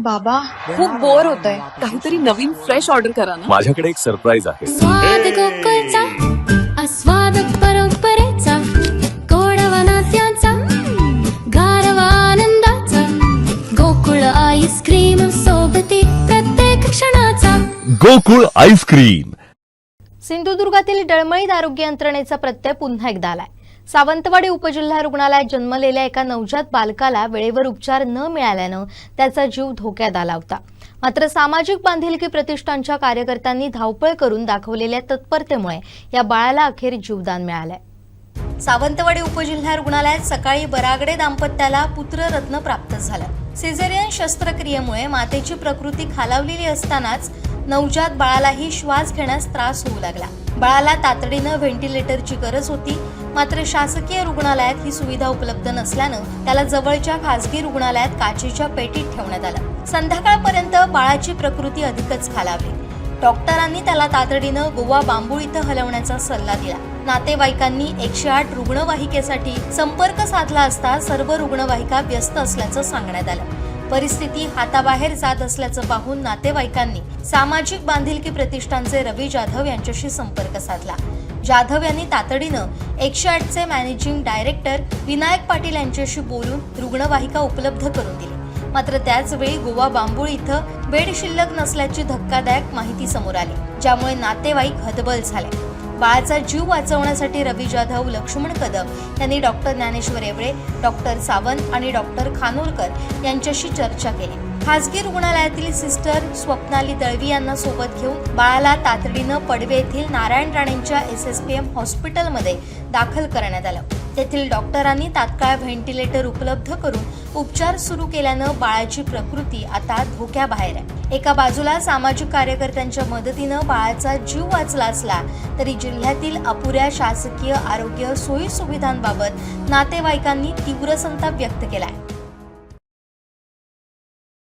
बाबा खूप बोर होतंय, काहीतरी नवीन फ्रेश ऑर्डर करा ना. माझ्याकडे एक सरप्राईज आहे. स्वाद गोकुळचा आस्वाद परंपरेचा गोडवा नात्याचा गारवा आनंदाचा गोकुळ आईस्क्रीम सोबती प्रत्येक क्षणाचा गोकुळ आईस्क्रीम. सिंधुदुर्गातील डळमळीत आरोग्य यंत्रणेचा प्रत्यय पुन्हा एकदा आलाय. सावंतवाडी उपजिल्हा रुग्णालयात जन्मलेल्या एका नवजात बालकाला वेळेवर उपचार न मिळाल्यानं त्याचा जीव धोक्यात आला होता. मात्र सामाजिक बांधिलकी प्रतिष्ठानच्या कार्यकर्त्यांनी धावपळ करून दाखवलेल्या तत्परतेमुळे या बाळाला अखेर जीवदान मिळालंय. सावंतवाडी उपजिल्हा रुग्णालयात सकाळी बरागडे दाम्पत्याला पुत्ररत्न प्राप्त झालं. सिझेरियन शस्त्रक्रियेमुळे मातेची प्रकृती खालावलेली असतानाच नवजात बाळालाही श्वास घेण्यास त्रास होऊ लागला. बाळाला तातडीनं व्हेंटिलेटरची गरज होती. मात्र शासकीय रुग्णालयात ही सुविधा उपलब्ध नसल्यानं त्याला जवळच्या खासगी रुग्णालयात काचेच्या पेटीत ठेवण्यात आलं. संध्याकाळपर्यंत बाळाची प्रकृती अधिकच खालावली. डॉक्टरांनी त्याला तातडीनं गोवा बांबूळ इथं हलवण्याचा सल्ला दिला. नातेवाईकांनी 108 रुग्णवाहिकेसाठी संपर्क साधला असता सर्व रुग्णवाहिका व्यस्त असल्याचं सांगण्यात आलं. परिस्थिती हाताबाहेर जात असल्याचं पाहून नातेवाईकांनी सामाजिक बांधिलकी प्रतिष्ठानचे रवी जाधव यांच्याशी संपर्क साधला. जाधव यांनी तातडीनं 108चे मॅनेजिंग डायरेक्टर विनायक पाटील यांच्याशी बोलून रुग्णवाहिका उपलब्ध करून दिली. मात्र त्याचवेळी गोवा बांबूळ इथं बेड शिल्लक नसल्याची धक्कादायक माहिती समोर आली, ज्यामुळे नातेवाईक हतबल झाले. बाळाचा जीव वाचवण्यासाठी रवी जाधव, लक्ष्मण कदम यांनी डॉक्टर ज्ञानेश्वर येवळे, डॉक्टर सावंत आणि डॉक्टर खानोलकर यांच्याशी चर्चा केली. खासगी रुग्णालयातील सिस्टर स्वप्नाली दळवी यांना सोबत घेऊन बाळाला तातडीनं पडवे येथील नारायण राणेंच्या SSPM हॉस्पिटलमध्ये दाखल करण्यात आलं. तेथील डॉक्टरांनी तात्काळ व्हेंटिलेटर उपलब्ध करून उपचार सुरू केल्यानं बाळाची प्रकृती आता धोक्याबाहेर आहे. एका बाजूला सामाजिक कार्यकर्त्यांच्या मदतीनं बाळाचा जीव वाचला असला तरी जिल्ह्यातील अपुऱ्या शासकीय आरोग्य सोयी सुविधांबाबत नातेवाईकांनी तीव्र संताप व्यक्त केलाय.